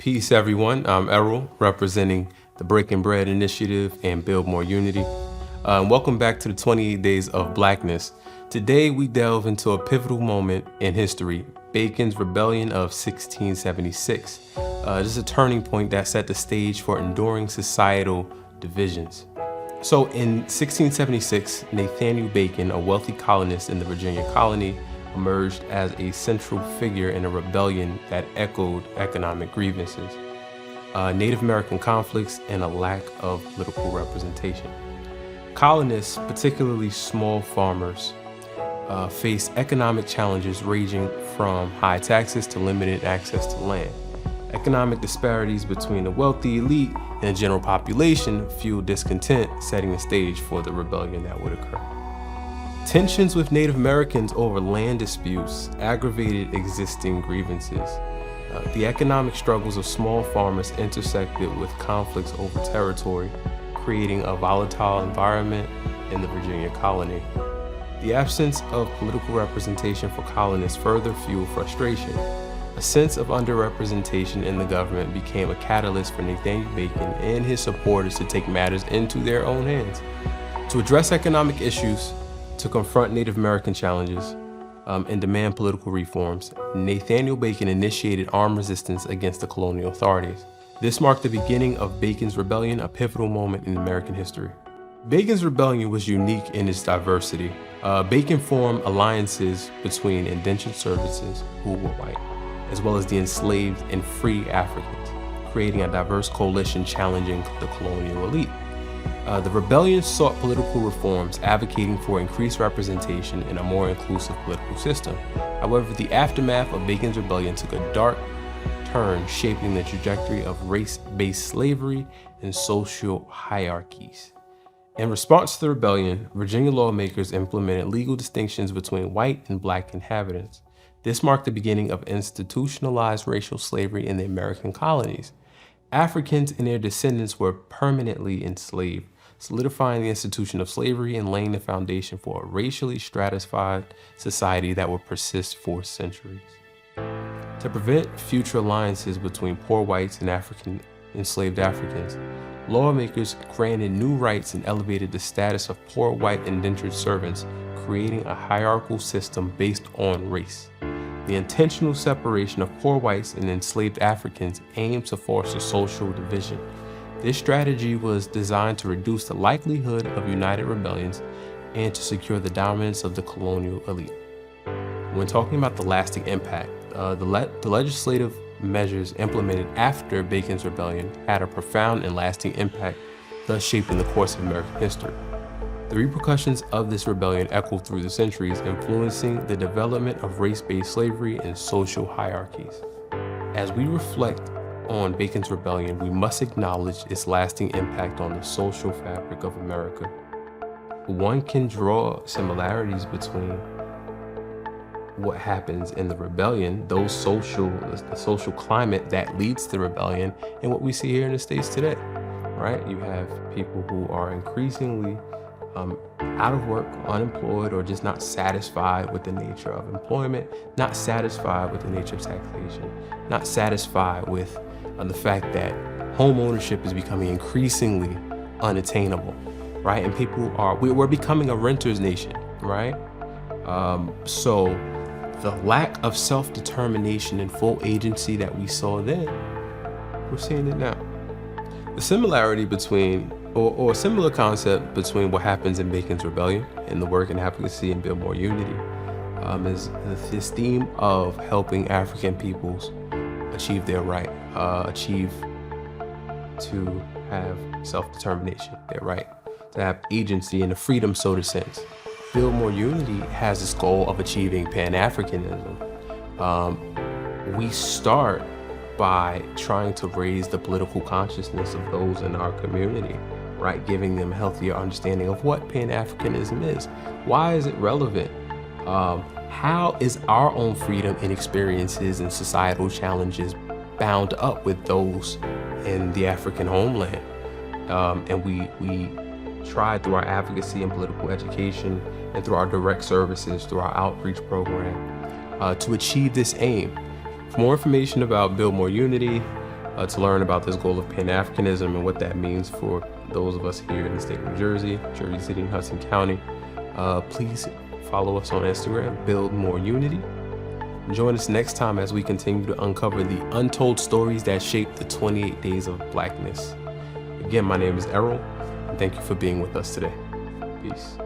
Peace, everyone. I'm Errol, representing the Breaking Bread Initiative and Build More Unity. Welcome back to the 28 Days of Blackness. Today, we delve into a pivotal moment in history, Bacon's Rebellion of 1676. This is a turning point that set the stage for enduring societal divisions. So in 1676, Nathaniel Bacon, a wealthy colonist in the Virginia colony, emerged as a central figure in a rebellion that echoed economic grievances, Native American conflicts, and a lack of political representation. Colonists, particularly small farmers, faced economic challenges ranging from high taxes to limited access to land. Economic disparities between the wealthy elite and the general population fueled discontent, setting the stage for the rebellion that would occur. Tensions with Native Americans over land disputes aggravated existing grievances. The economic struggles of small farmers intersected with conflicts over territory, creating a volatile environment in the Virginia colony. The absence of political representation for colonists further fueled frustration. A sense of underrepresentation in the government became a catalyst for Nathaniel Bacon and his supporters to take matters into their own hands. To address economic issues, to confront Native American challenges, and demand political reforms, Nathaniel Bacon initiated armed resistance against the colonial authorities. This marked the beginning of Bacon's Rebellion, a pivotal moment in American history. Bacon's rebellion was unique in its diversity. Bacon formed alliances between indentured servants who were white, as well as the enslaved and free Africans, creating a diverse coalition challenging the colonial elite. The rebellion sought political reforms, advocating for increased representation in a more inclusive political system. However, the aftermath of Bacon's rebellion took a dark turn, shaping the trajectory of race-based slavery and social hierarchies. In response to the rebellion, Virginia lawmakers implemented legal distinctions between white and black inhabitants. This marked the beginning of institutionalized racial slavery in the American colonies. Africans and their descendants were permanently enslaved, solidifying the institution of slavery and laying the foundation for a racially stratified society that would persist for centuries. To prevent future alliances between poor whites and enslaved Africans, lawmakers granted new rights and elevated the status of poor white indentured servants, creating a hierarchical system based on race. The intentional separation of poor whites and enslaved Africans aimed to foster social division. This strategy was designed to reduce the likelihood of united rebellions and to secure the dominance of the colonial elite. When talking about the lasting impact, the legislative measures implemented after Bacon's rebellion had a profound and lasting impact, thus shaping the course of American history. The repercussions of this rebellion echoed through the centuries, influencing the development of race-based slavery and social hierarchies. As we reflect on Bacon's rebellion, we must acknowledge its lasting impact on the social fabric of America. One can draw similarities between what happens in the rebellion, the social climate that leads to the rebellion, and what we see here in the States today, right? You have people who are increasingly out of work, unemployed, or just not satisfied with the nature of employment, not satisfied with the nature of taxation, not satisfied with the fact that home ownership is becoming increasingly unattainable, right? And we're becoming a renter's nation, right? So the lack of self-determination and full agency that we saw then, we're seeing it now. The similarity between or a similar concept between what happens in Bacon's rebellion and the work and advocacy and Build More Unity is this theme of helping African peoples achieve their right, achieve to have self-determination, their right to have agency and a freedom, so to sense. Build More Unity has this goal of achieving Pan-Africanism. We start by trying to raise the political consciousness of those in our community, right? Giving them a healthier understanding of what Pan-Africanism is. Why is it relevant? How is our own freedom and experiences and societal challenges bound up with those in the African homeland? And we tried through our advocacy and political education and through our direct services, through our outreach program, to achieve this aim. For more information about Build More Unity, to learn about this goal of Pan-Africanism and what that means for those of us here in the state of New Jersey, Jersey City, and Hudson County. Please follow us on Instagram, Build More Unity. Join us next time as we continue to uncover the untold stories that shape the 28 days of Blackness. Again, my name is Errol, and thank you for being with us today. Peace.